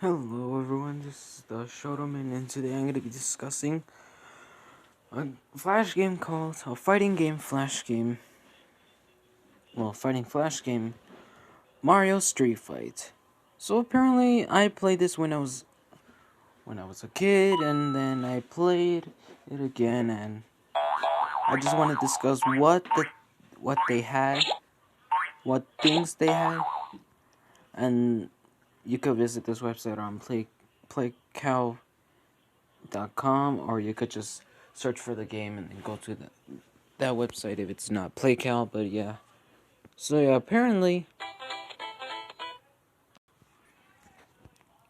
Hello everyone, this is the Showdoman, and today I'm going to be discussing a flash game called a fighting game flash game. Well, fighting flash game, Mario Street Fight. So apparently I played this when I was a kid, and then I played it again, and I just want to discuss what they had, what things they had, and you could visit this website on playcow.com, or you could just search for the game and then go to that website if it's not PlayCal. But yeah. So yeah, apparently.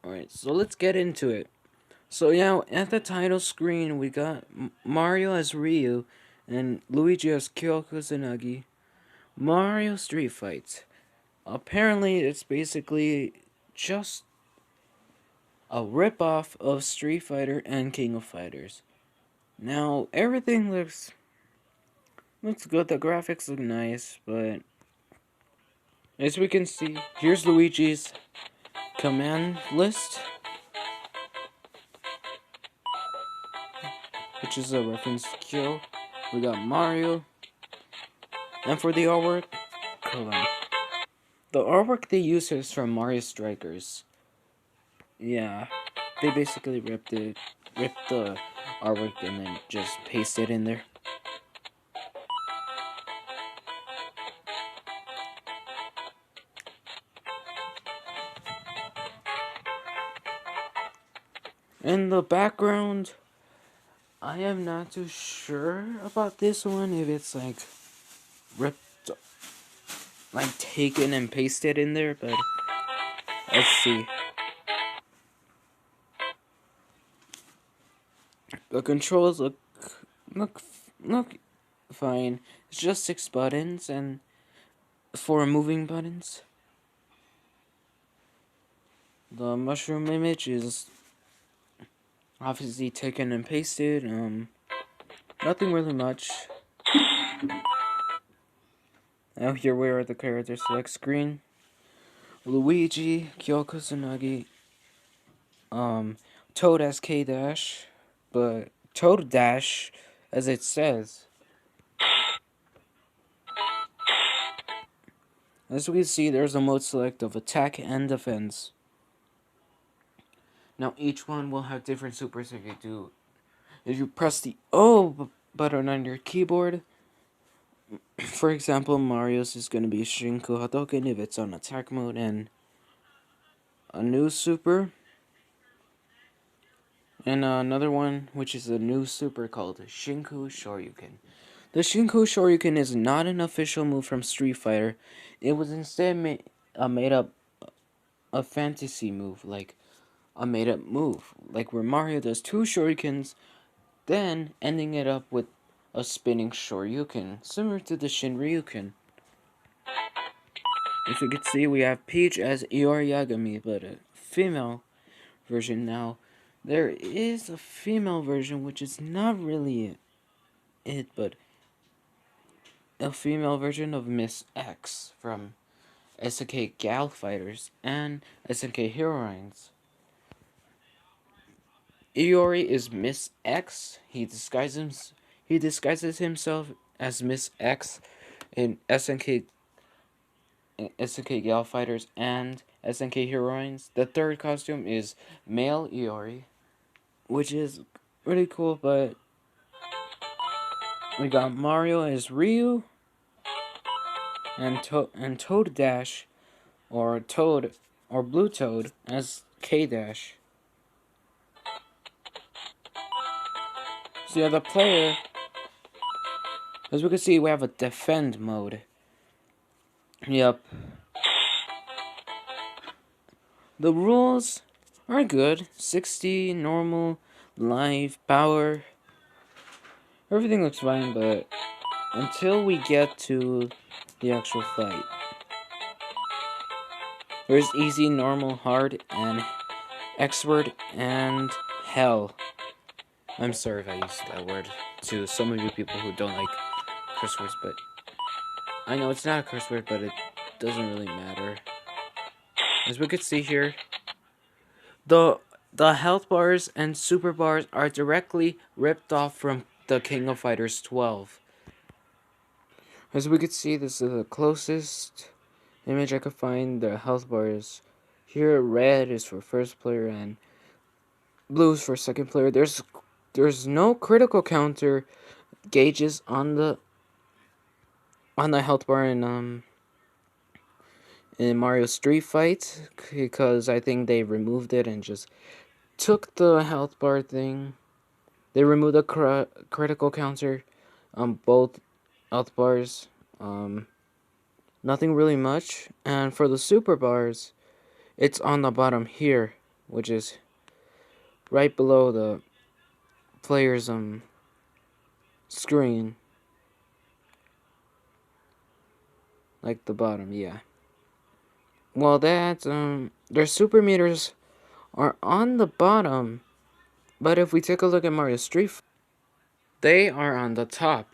Alright, so let's get into it. So yeah, at the title screen we got Mario as Ryu and Luigi as Kyo Kusanagi. Mario Street Fight. Apparently it's basically just a rip-off of Street Fighter and King of Fighters. Now everything looks good, the graphics look nice, but as we can see, here's Luigi's command list, which is a reference to Kyo. We got Mario, and for the artwork, hold on. The artwork they use is from Mario Strikers. Yeah, they basically ripped the artwork and then just pasted it in there. In the background, I am not too sure about this one, if it's like ripped, like taken and pasted in there, but let's see. The controls look look fine. It's just 6 buttons and 4 moving buttons. The mushroom image is obviously taken and pasted. Nothing really much. Now here we are at the character select screen. Luigi, Kyo Kusanagi, Toad as K Dash, but Toad Dash, as it says. As we can see, there's a mode select of attack and defense. Now each one will have different supers if you press the O button on your keyboard. For example, Mario's is going to be Shinku Hadoken if it's on attack mode, and a new super. And another one, which is a new super called Shinku Shoryuken. The Shinku Shoryuken is not an official move from Street Fighter. It was instead made up a fantasy move, like a made up move, like where Mario does 2 Shoryukens, then ending it up with a spinning Shoryuken, similar to the Shinryuken. As you can see, we have Peach as Iori Yagami, but a female version now. There is a female version, which is not really it, but a female version of Miss X from SNK Gal Fighters and SNK Heroines. Iori is Miss X. He disguises himself as Miss X in SNK Gal Fighters and SNK Heroines. The third costume is male Iori, which is really cool, but we got Mario as Ryu and Toad Dash or Blue Toad as K Dash. So yeah, the player, as we can see, we have a defend mode. Yep. The rules are good. 60, normal, live, power. Everything looks fine, but until we get to the actual fight. There's easy, normal, hard, and expert, and hell. I'm sorry if I used that word to some of you people who don't like curse words, but I know it's not a curse word, but it doesn't really matter. As we could see here, the health bars and super bars are directly ripped off from the King of Fighters 12. As we could see, this is the closest image I could find. The health bars here, red is for first player and blue is for second player. There's no critical counter gauges on the health bar in Mario Street Fight, because I think they removed it and just took the health bar thing. They removed the critical counter on both health bars. Nothing really much. And for the super bars, it's on the bottom here, which is right below the player's screen. Like the bottom, yeah. Well, their super meters are on the bottom, but if we take a look at Mario Street, they are on the top,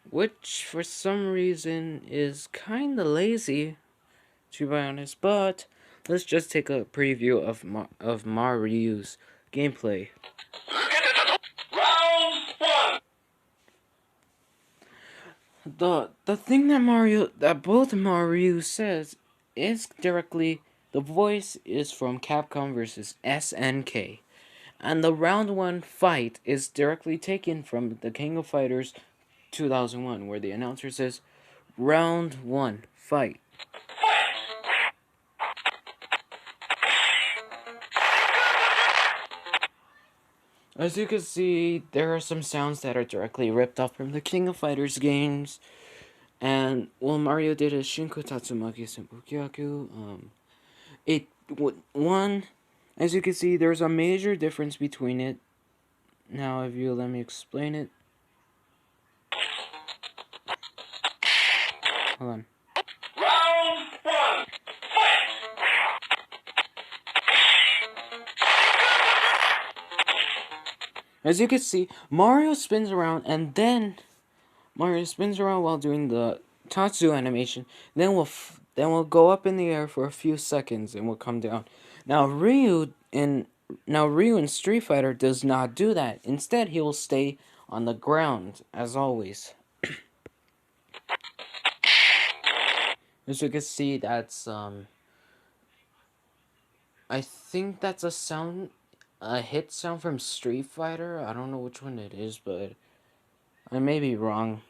which for some reason is kinda lazy, to be honest. But let's just take a preview of Mario's gameplay. Round 1. The thing that both Mario says is directly, the voice is from Capcom versus SNK. And the round 1 fight is directly taken from the King of Fighters 2001, where the announcer says, round 1 fight. As you can see, there are some sounds that are directly ripped off from the King of Fighters games. And well, Mario did a Shinku Tatsumaki Senpukyaku. It one, as you can see, there's a major difference between it. Now, if you let me explain it. Hold on. Round 1. As you can see, Mario spins around, and then Mario spins around while doing the Tatsu animation. Then we'll go up in the air for a few seconds, and we'll come down. Now Ryu in Street Fighter does not do that. Instead, he will stay on the ground as always. As you can see, that's I think that's a hit sound from Street Fighter. I don't know which one it is, but I may be wrong.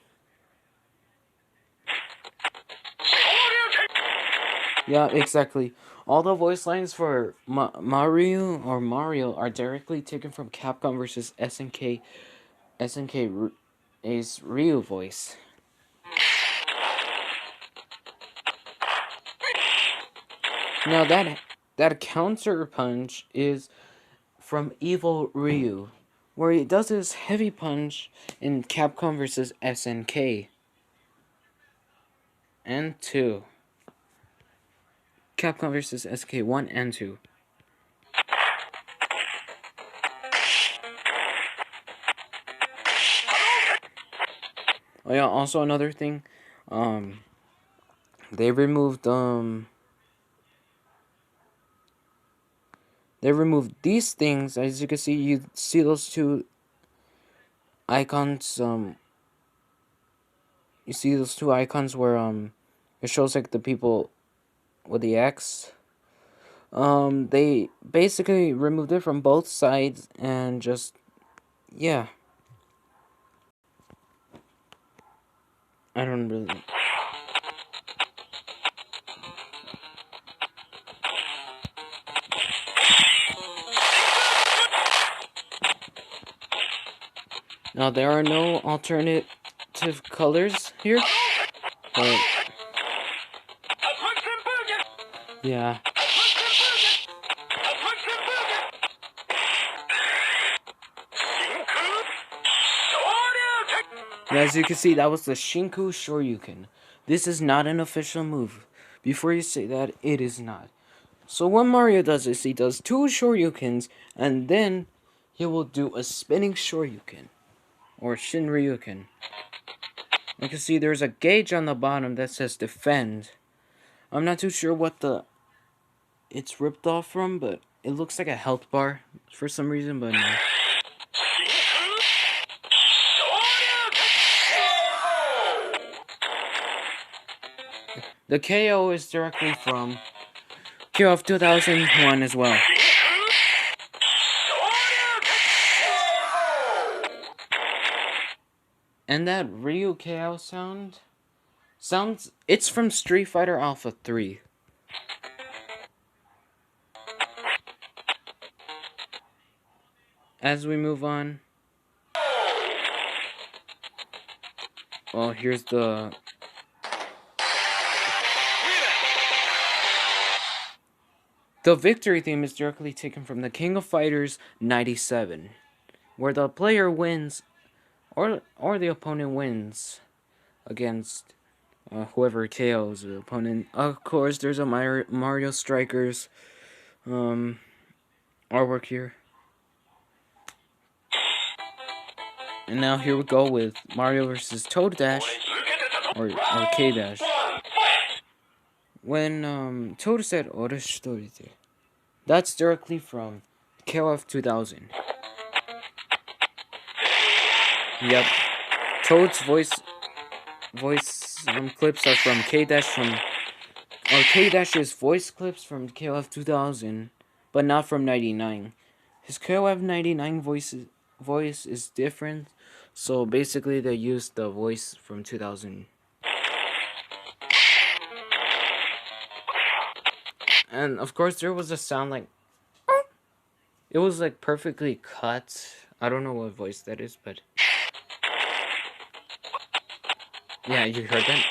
Yeah, exactly. All the voice lines for Mario are directly taken from Capcom versus SNK. SNK's Ryu voice. Now that counter punch is from Evil Ryu, where he does his heavy punch in Capcom vs. SNK. And 2. Capcom vs. SNK 1 and 2. Oh yeah, also another thing, they removed these things. As you can see, you see those two icons, you see those two icons where it shows like the people with the X. They basically removed it from both sides and just, yeah. I don't really. Now there are no alternative colors here, but yeah. As you can see, that was the Shinku Shoryuken. This is not an official move. Before you say that, it is not. So what Mario does is he does 2 Shoryukens, and then he will do a spinning Shoryuken, or Shinryuken. You can see there's a gauge on the bottom that says defend. I'm not too sure what it's ripped off from, but it looks like a health bar for some reason, but no. The KO is directly from KOF 2001 as well. And that Ryu KO sounds it's from Street Fighter Alpha 3. As we move on, well, here's the victory theme is directly taken from the King of Fighters 97, where the player wins or the opponent wins against whoever KOs the opponent. Of course, there's a Mario Strikers artwork here. And now here we go with Mario vs. Toad Dash, or K Dash. When Toad said "Oreshtorite," that's directly from KOF 2000. Yep, Toad's voice clips are from K Dash's voice clips from KOF 2000, but not from 99. His KOF 99 voice is different, so basically they used the voice from 2000. And of course there was a sound like it was like perfectly cut. I don't know what voice that is, but yeah, you heard that?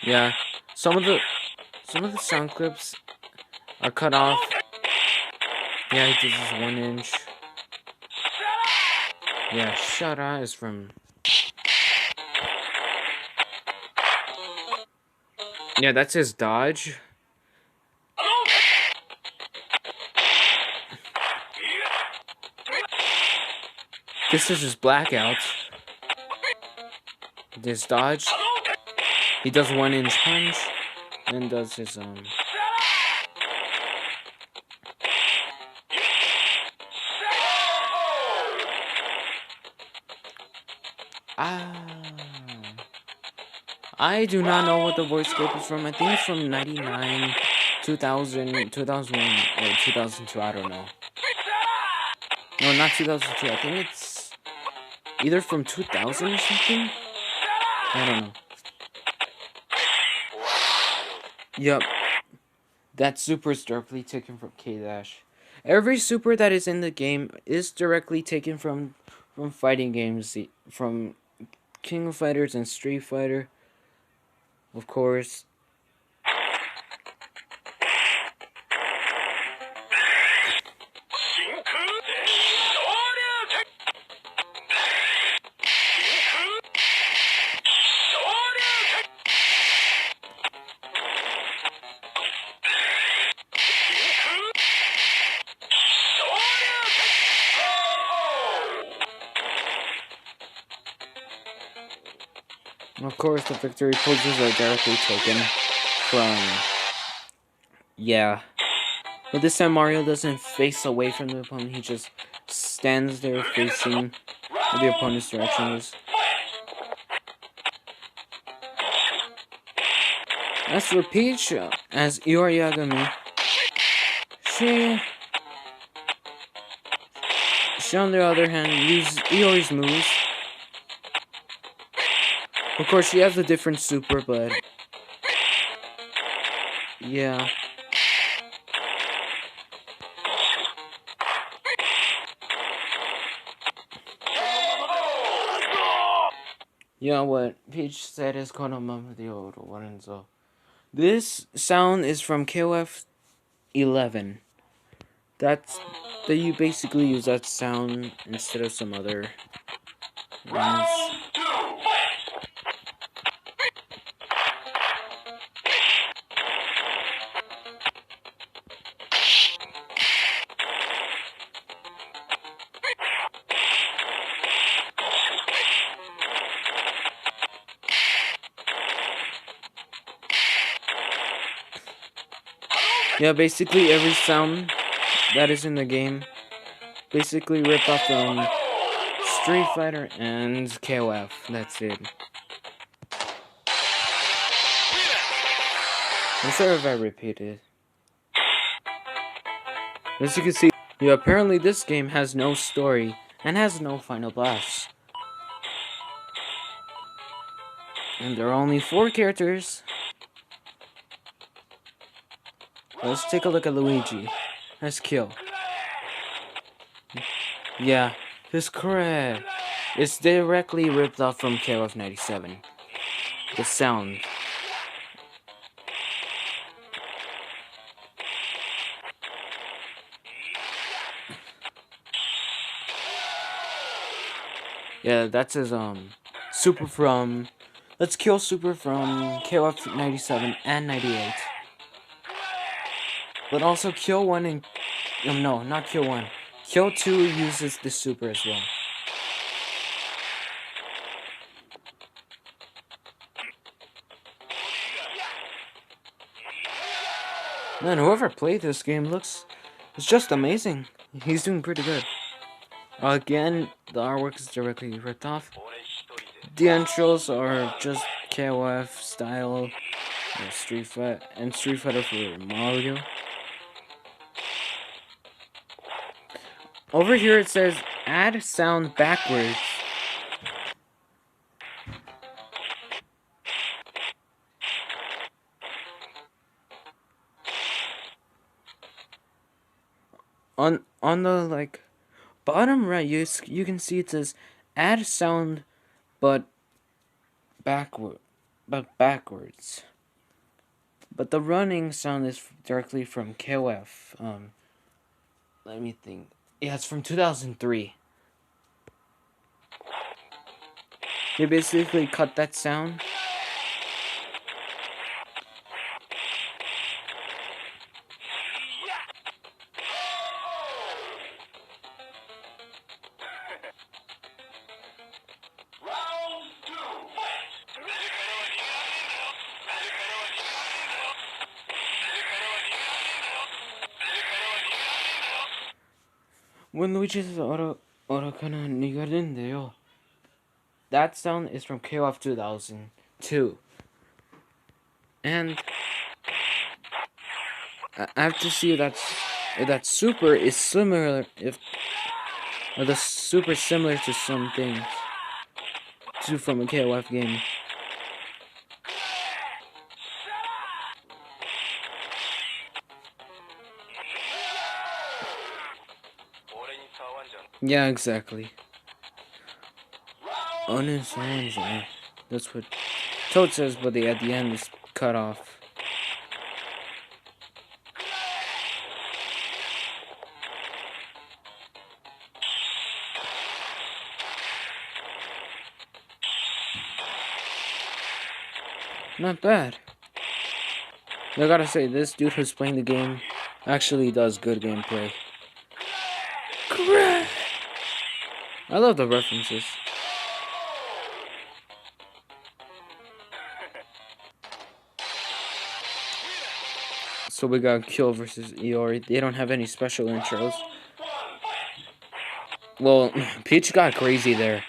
Yeah. Some of the sound clips are cut off. Yeah, this is 1 inch. Yeah, Shara is from. Yeah, that's his dodge. This is his blackout. This dodge. He does 1 inch punch, and does his I do not know what the voice clip is from. I think it's from 99, 2000, 2001, or 2002, I don't know. No, not 2002, I think it's either from 2000 or something? I don't know. Yep. That super is directly taken from K-Dash. Every super that is in the game is directly taken from fighting games, from King of Fighters and Street Fighter, of course. Of course, the victory poses are directly taken from. Yeah. But this time Mario doesn't face away from the opponent, he just stands there facing where the opponent's direction is. As for Peach, as Iori Yagami, she on the other hand uses Iori's moves. Of course, she has a different super, but yeah. Yeah, what Peach said is Konomama the old one, so this sound is from KOF 11. That's that you basically use that sound instead of some other ones. Yeah, basically every sound that is in the game basically ripped off from Street Fighter and KOF. That's it. I'm sorry if I repeated. As you can see, yeah, apparently this game has no story and has no final boss. And there are only 4 characters. Let's take a look at Luigi. Let's kill. Yeah, his correct. It's directly ripped off from KOF 97. The sound. Yeah, that's his Super from. Let's kill Super from KOF 97 and 98. But also Kill 1 and no, not Kill 1. Kill 2 uses the Super as well. Man, whoever played this game it's just amazing. He's doing pretty good. Again, the artwork is directly ripped off. The intros are just KOF style, Street Fighter for Mario. Over here it says add sound backwards. On the like bottom right, you can see it says add sound but backwards. But the running sound is directly from KOF. Let me think. Yeah, it's from 2003. They basically cut that sound. When Luigi's Orokana Nigarendeyo. That sound is from KOF 2002. And I have to see if that super is similar or the super similar to something from a KOF game. Yeah, exactly. That's what Toad says, but at the end is cut off. Not bad. I gotta say, this dude who's playing the game actually does good gameplay. Correct! I love the references. So we got Kill versus Iori. They don't have any special intros. Well, Peach got crazy there.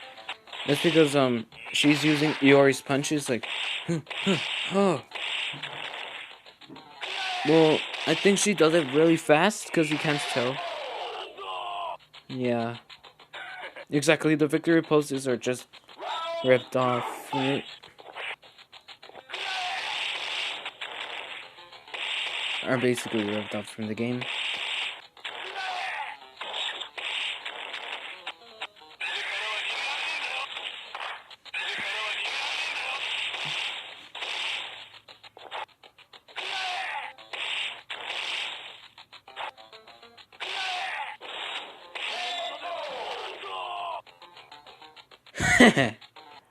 That's because she's using Iori's punches like oh. Well, I think she does it really fast because you can't tell. Yeah. Exactly, the victory poses are just ripped off. Are basically ripped off from the game.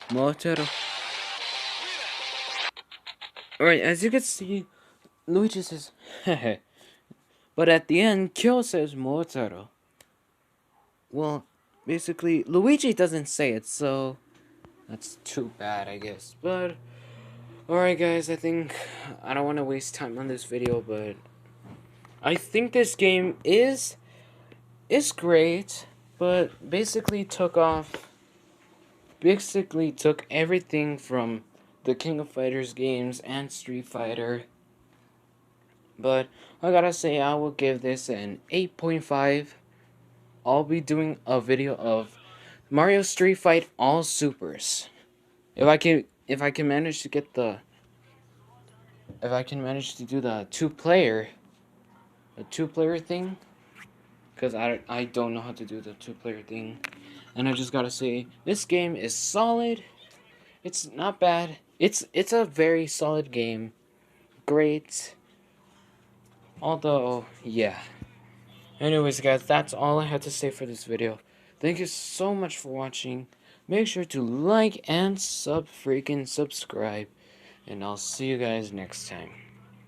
Motaro. Alright, as you can see, Luigi says, hehe. But at the end, Kyo says Motaro. Well, basically, Luigi doesn't say it, so that's too bad, I guess. But, alright guys, I think I don't want to waste time on this video, but I think this game is great, but basically took everything from the King of Fighters games and Street Fighter. But I gotta say, I will give this an 8.5. I'll be doing a video of Mario Street Fight All Supers. If I can manage to get the if I can manage to do the two player thing, because I don't know how to do the two player thing. And I just gotta say, this game is solid. It's not bad. It's a very solid game. Great. Although, yeah. Anyways, guys, that's all I had to say for this video. Thank you so much for watching. Make sure to like and freaking subscribe. And I'll see you guys next time.